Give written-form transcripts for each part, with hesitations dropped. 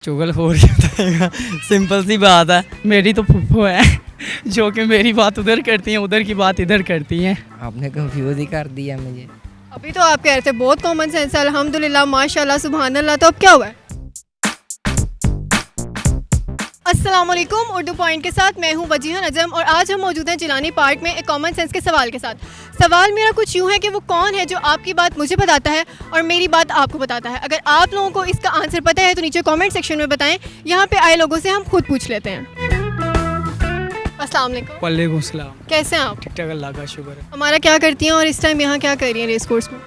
चुगलखोरी बताएगा, सिंपल सी बात है। मेरी तो फुफ्फो है जो कि मेरी बात उधर करती हैं, उधर की बात इधर करती हैं। आपने कंफ्यूज ही कर दिया मुझे। अभी तो आप कह रहे थे बहुत कॉमन सेंस है, अल्हम्दुलिल्लाह माशाल्लाह सुभान अल्लाह, तो अब क्या हुआ है? अस्सलाम वालेकुम, उर्दू पॉइंट के साथ मैं हूं वजीहा नजम और आज हम मौजूद हैं जिलानी पार्क में एक कॉमन सेंस के सवाल के साथ। सवाल मेरा कुछ यूं है कि वो कौन है जो आपकी बात मुझे बताता है और मेरी बात आपको बताता है। अगर आप लोगों को इसका आंसर पता है तो नीचे कमेंट सेक्शन में बताएं। यहाँ पे आए लोगों से हम खुद पूछ लेते हैं। अस्सलाम वालेकुम। वालेकुम सलाम। कैसे हैं आप? ठीक ठाक, अल्लाह का शुक्र है। हमारा क्या करती हैं और इस टाइम यहाँ क्या कर रही हैं रेस कोर्स में?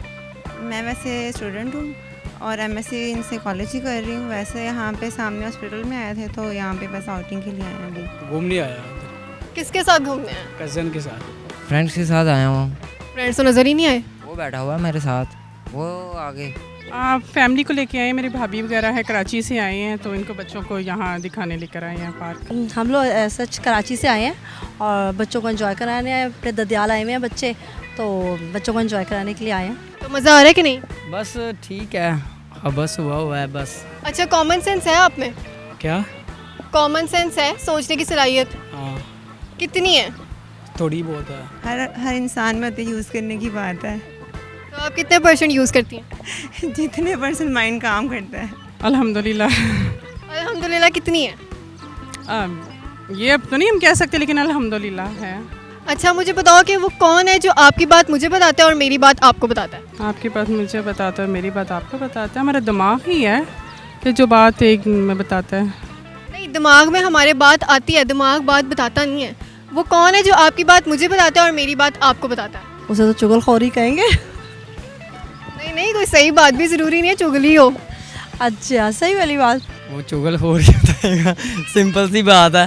मैं वैसे स्टूडेंट हूँ और एमएससी इन साइकोलॉजी कर रही हूँ। वैसे यहाँ पे सामने हॉस्पिटल में आए थे तो यहाँ पे बस आउटिंग के लिए आए हैं अभी। घूमने आया इधर किसके साथ घूमने हैं? कज़न के साथ। फ्रेंड्स के साथ आया हूँ। फ्रेंड्स तो नज़र ही नहीं आए। वो बैठा हुआ है मेरे साथ, वो आगे। फैमिली को लेके आए, मेरी भाभी वगैरह है कराची से आए हैं तो इनको बच्चों को यहाँ दिखाने लेकर आए हैं पार्क। हम लोग सच कराची से आए हैं और बच्चों को एंजॉय कराने आए, अपने ददियाल आए हुए हैं बच्चे, तो बच्चों को एंजॉय कराने के लिए आए हैं। तो मज़ा आ रहा है कि नहीं? बस ठीक है, बस हुआ है बस। अच्छा, कॉमन सेंस है आप में? क्या? कॉमन सेंस है, सोचने की सलाहियत हाँ, कितनी है? थोड़ी बहुत है। हर इंसान में तो यूज़ करने की बात है। तो आप कितने % यूज़ करती हैं? जितने % माइंड काम करता है। अल्हम्दुलिल्लाह। अल्हम्दुलिल्लाह कितनी है? ये अब तो नहीं हम कह सकते लेकिन अल्हम्दुलिल्लाह है। अच्छा, मुझे बताओ कि वो कौन है जो आपकी बात मुझे बताता है और मेरी बात आपको बताता है? आपकी बात मुझे बताता है, मेरी बात आपको बताता है। हमारा दिमाग ही है कि जो बात एक में बताता है। नहीं, दिमाग में हमारे बात आती है, दिमाग बात बताता नहीं है। वो कौन है जो आपकी बात मुझे बताता है और मेरी बात आपको बताता है? उसे तो चुगलखोरी कहेंगे। नहीं नहीं, कोई सही बात भी ज़रूरी नहीं है चुगली हो। अच्छा, सही वाली बात। वो चुगलखोरी बताएगा, सिंपल सी बात है।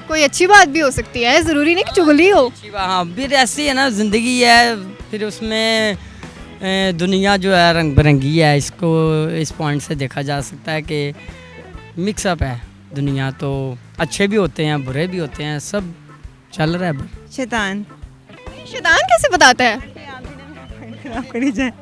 कोई अच्छी बात भी हो सकती है, ज़रूरी नहीं कि चुगली हो। हाँ, फिर ऐसी है ना, ज़िंदगी है, फिर उसमें दुनिया जो है रंग बिरंगी है। इसको इस पॉइंट से देखा जा सकता है कि मिक्सअप है दुनिया, तो अच्छे भी होते हैं बुरे भी होते हैं, सब चल रहा है। शैतान शैतान कैसे बताता है? खराब करी जाए।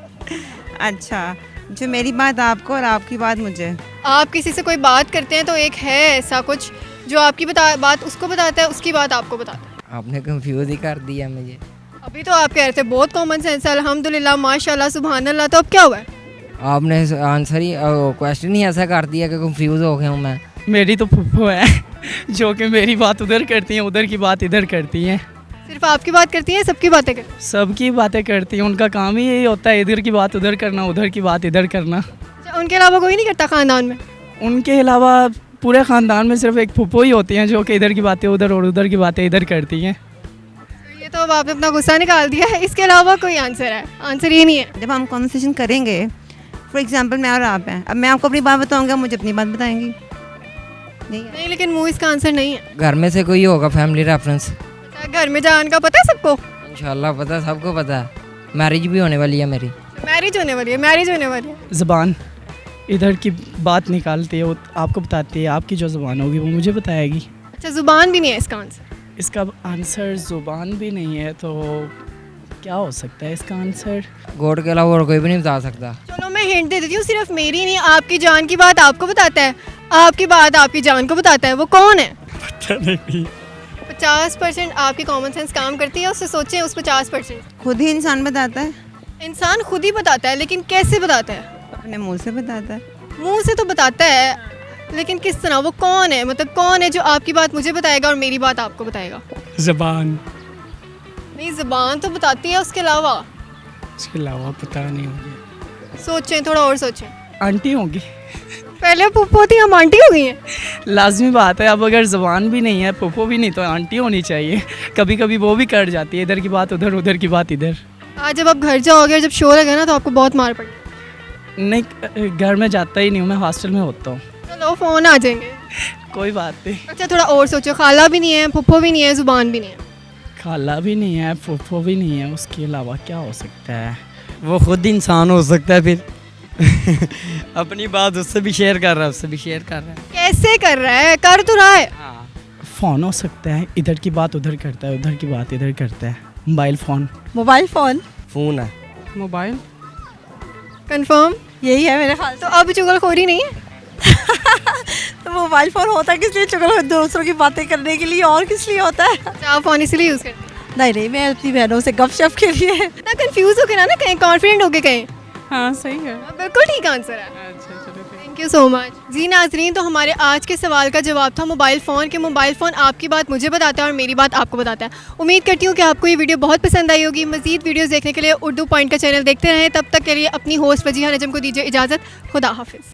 अच्छा, जो मेरी बात आपको और आपकी बात मुझे। आप किसी से कोई बात करते हैं तो एक है ऐसा कुछ जो आपकी बात उसको बताता है, उसकी बात आपको बताता है। आपने कंफ्यूज ही कर दिया मुझे। अभी तो आप कह रहे थे बहुत कॉमन सेंस है, अल्हम्दुलिल्लाह माशाल्लाह सुभान अल्लाह, तो अब क्या हुआ है? आपने आंसर ही क्वेश्चन ही ऐसा कर दिया कि कंफ्यूज हो गया हूँ मैं। मेरी तो फुफ्फो है जो कि मेरी बात उधर करती हैं, उधर की बात इधर करती हैं। सिर्फ आपकी बात करती हैं, सबकी बातें करती हैं? सबकी बातें करती हैं, उनका काम ही यही होता है, इधर की बात उधर करना, उधर की बात इधर करना। अच्छा, उनके अलावा कोई नहीं करता ख़ानदान में? उनके अलावा पूरे ख़ानदान में सिर्फ एक फुफ्फो ही होती हैं जो कि इधर की बातें उधर और उधर की बातें इधर करती हैं। ये तो अब आपने अपना गुस्सा निकाल दिया है, इसके अलावा कोई आंसर है? आंसर ये नहीं है। जब हम कॉन्वर्सेशन करेंगे, फॉर एग्जांपल मैं और आप हैं, अब मैं आपको अपनी बात बताऊँगा, मुझे अपनी बात बताएंगी। नहीं, लेकिन मुँह इसका आंसर नहीं है। घर में से कोई होगा फैमिली रेफरेंस? अच्छा, घर में जान का पता है सबको? इंशाल्लाह पता है, सबको पता है। मैरिज भी होने वाली है मेरी। मैरिज होने वाली है, मैरिज होने वाली है। ज़बान इधर की बात निकालती है, वो आपको बताती है, आपकी जो ज़ुबान होगी वो मुझे बताएगी। अच्छा, ज़ुबान भी नहीं है इसका आंसर? इसका आंसर ज़ुबान भी नहीं है, तो क्या हो सकता है इसका आंसर? गॉड के अलावा और कोई भी नहीं बता सकता। चलो मैं हिंट दे देती हूँ, सिर्फ मेरी नहीं, आपकी जान की बात आपको बताता है, आपकी बात आपकी जान को बताता है। वो कौन है? पता नहीं। 50% आपकी कॉमन सेंस काम करती है, उससे सोचें उस 50%। खुद ही इंसान बताता है, इंसान खुद ही बताता है, लेकिन कैसे बताता है? अपने मुंह से बताता है। मुंह से तो बताता है, लेकिन किस तरह? वो कौन है, मतलब कौन है जो आपकी बात मुझे बताएगा और मेरी बात आपको बताएगा? ज़बान। नहीं, ज़बान तो बताती है, उसके अलावा? इसके अलावा पता नहीं होगी। सोचें, थोड़ा और सोचें। आंटी होगी। पहले पुप्पो थी, हम आंटी हो गई हैं। लाजमी बात है, अब अगर ज़बान भी नहीं है, फुफ्फो भी नहीं, तो आंटी होनी चाहिए। कभी कभी वो भी कट जाती है, इधर की बात उधर, उधर की बात इधर। आज जब आप घर जाओगे और जब शोर लगे ना तो आपको बहुत मार पड़ेगी। नहीं, घर में जाता ही नहीं हूँ, मैं हॉस्टल में होता हूँ। चलो फ़ोन आ जाएंगे। कोई बात नहीं। अच्छा, थोड़ा और सोचो। खाला भी नहीं है, पुप्पो भी नहीं है, ज़ुबान भी नहीं है। खाला भी नहीं है, फुफ्फो भी नहीं है, उसके अलावा क्या हो सकता है? वो खुद इंसान हो सकता है फिर। अपनी बात उससे भी शेयर कर रहा है, उससे भी शेयर कर रहा है। कैसे कर रहा है? कर तो रहा है। हाँ, फ़ोन हो सकता है, इधर की बात उधर करता है, उधर की बात इधर करता है। Mobile phone. Mobile phone phone है। मोबाइल कंफर्म यही है मेरे ख्याल तो अब चुगलखोरी नहीं है। मोबाइल फ़ोन होता है किस लिए? चलो दूसरों की बातें करने के लिए, और किस लिए होता है? अच्छा, आप फ़ोन इसलिए यूज़ करते हैं? नहीं, मैं अपनी बहनों से गपशप के लिए। इतना कंफ्यूज हो के ना कहीं कॉन्फिडेंट होके कहीं। हाँ सही है। बिल्कुल ठीक आंसर है। अच्छा चलो फिर। Thank you so much. जी नाजरीन, तो हमारे आज के सवाल का जवाब था मोबाइल फ़ोन, के मोबाइल फ़ोन आपकी बात मुझे बताता है और मेरी बात आपको बताता है। उम्मीद करती हूँ कि आपको ये वीडियो बहुत पसंद आई होगी। मज़ीद वीडियोस देखने के लिए उर्दू पॉइंट का चैनल देखते रहें। तब तक के लिए अपनी होस्ट वजीहा नजम को दीजिए इजाज़त। खुदा हाफिज़।